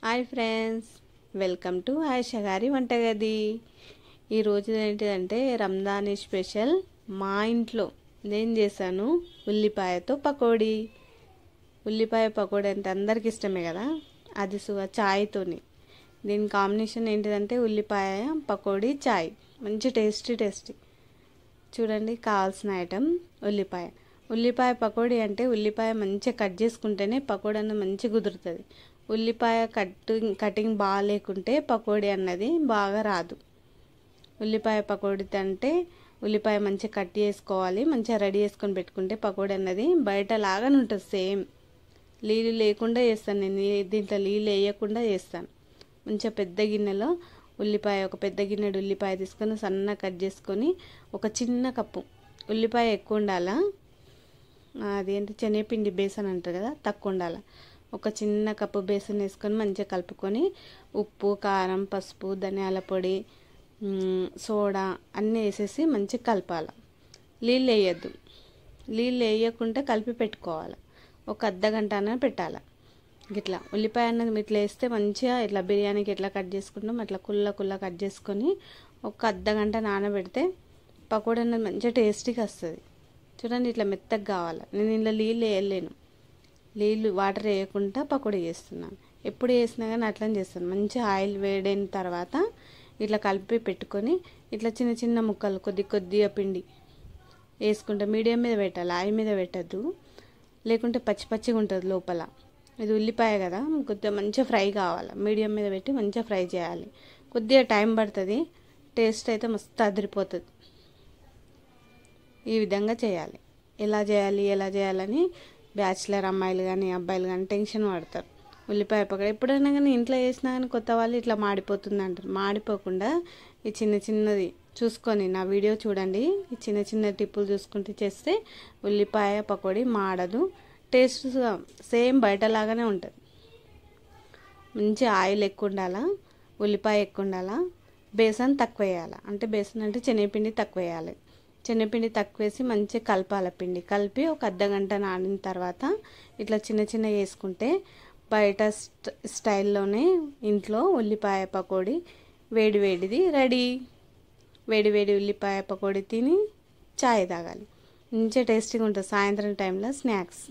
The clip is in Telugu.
Hi friends, welcome to Ayesha గారి వంటగది. ఈరోజు ఏంటిదంటే రంజాన్ స్పెషల్. మా ఇంట్లో నేను చేశాను ఉల్లిపాయతో పకోడీ. ఉల్లిపాయ పకోడీ అంటే అందరికి ఇష్టమే కదా, అది చాయ్తోని. దీని కాంబినేషన్ ఏంటిదంటే ఉల్లిపాయ పకోడీ చాయ్, మంచి టేస్టీ. చూడండి, కావాల్సిన ఐటమ్ ఉల్లిపాయ పకోడీ అంటే ఉల్లిపాయ మంచిగా కట్ చేసుకుంటేనే పకోడీ అన్నది మంచిగా కుదురుతుంది. ఉల్లిపాయ కటింగ్ బాగా లేకుంటే పకోడీ అన్నది బాగా రాదు. ఉల్లిపాయ పకోడీ అంటే ఉల్లిపాయ మంచిగా కట్ చేసుకోవాలి, మంచిగా రెడీ చేసుకొని పెట్టుకుంటే పకోడీ అన్నది బయట లాగానే ఉంటుంది. సేమ్ నీళ్ళు లేకుండా చేస్తాను నేను, దీంట్లో నీళ్ళు వేయకుండా చేస్తాను. మంచిగా పెద్ద గిన్నెలో ఒక పెద్ద గిన్నెడు ఉల్లిపాయ తీసుకొని సన్నగా కట్ చేసుకొని, ఒక చిన్న కప్పు ఉల్లిపాయ ఎక్కువ ఉండాలా, అదేంటి శనగపిండి బేసన్ అంటారు కదా, తక్కువ ఉండాలి. ఒక చిన్న కప్పు బేసన్ వేసుకొని మంచిగా కలుపుకొని ఉప్పు, కారం, పసుపు, ధనియాల పొడి, సోడా అన్నీ వేసేసి మంచిగా కలపాలి. నీళ్ళు వేయద్దు, నీళ్ళు వేయకుండా కలిపి పెట్టుకోవాలి. ఒక అర్ధగంట అన్న పెట్టాలి. ఇట్లా ఉల్లిపాయ అన్నది ఇట్లా వేస్తే మంచిగా ఇట్లా బిర్యానీకి ఎట్లా కట్ చేసుకుంటాం అట్లా కుల్ల కట్ చేసుకొని ఒక అర్ధగంట నానబెడితే పకోడీ అన్నది మంచిగా టేస్టీగా వస్తుంది. చూడండి, ఇట్లా మెత్తగా కావాలి. నేను ఇంట్లో నీళ్ళు వేయలేను, నీళ్ళు వాటర్ వేయకుండా పకోడీ చేస్తున్నాను. ఎప్పుడు చేసినా కానీ అట్లనే చేస్తాను. మంచిగా ఆయిల్ వేడైన తర్వాత ఇట్లా కలిపి పెట్టుకొని ఇట్లా చిన్న చిన్న ముక్కలు కొద్దిగా పిండి వేసుకుంటా. మీడియం మీద పెట్టాలి, ఆయిల్ మీద పెట్టద్దు, లేకుంటే పచ్చిగా ఉంటుంది లోపల. ఇది ఉల్లిపాయ కదా, కొద్దిగా మంచిగా ఫ్రై కావాలి. మీడియం మీద పెట్టి మంచిగా ఫ్రై చేయాలి. కొద్దిగా టైం పడుతుంది, టేస్ట్ అయితే మస్తు అదిరిపోతుంది. ఈ విధంగా చేయాలి. ఎలా చేయాలని బ్యాచిలర్ అమ్మాయిలు కానీ అబ్బాయిలు కానీ టెన్షన్ పడతారు. ఉల్లిపాయ పకోడీ ఎప్పుడైనా కానీ ఇంట్లో వేసినా కానీ కొత్త వాళ్ళు ఇట్లా మాడిపోతుంది అంటారు. మాడిపోకుండా ఈ చిన్నది చూసుకొని నా వీడియో చూడండి. ఈ చిన్న టిప్పులు చూసుకుంటూ చేస్తే ఉల్లిపాయ పకోడీ మాడదు, టేస్ట్ సేమ్ బయటలాగానే ఉంటుంది. మంచి ఆయిల్ ఎక్కువ ఉండాలా, ఉల్లిపాయ ఎక్కువ ఉండాలా, బేసన్ తక్కువ వేయాలి. అంటే బేసన్ అంటే శనగపిండి తక్కువ వేయాలి. శనగపిండి తక్కువ వేసి మంచిగా కలపాలి. పిండి కలిపి ఒక అర్ధగంట నానిన తర్వాత ఇట్లా చిన్న వేసుకుంటే బయట స్టైల్లోనే ఇంట్లో ఉల్లిపాయ పకోడీ వేడిది రెడీ. వేడి ఉల్లిపాయ పకోడీ తిని చాయ్ తాగాలి, మంచిగా టేస్టీగా ఉంటుంది సాయంత్రం టైంలో స్నాక్స్.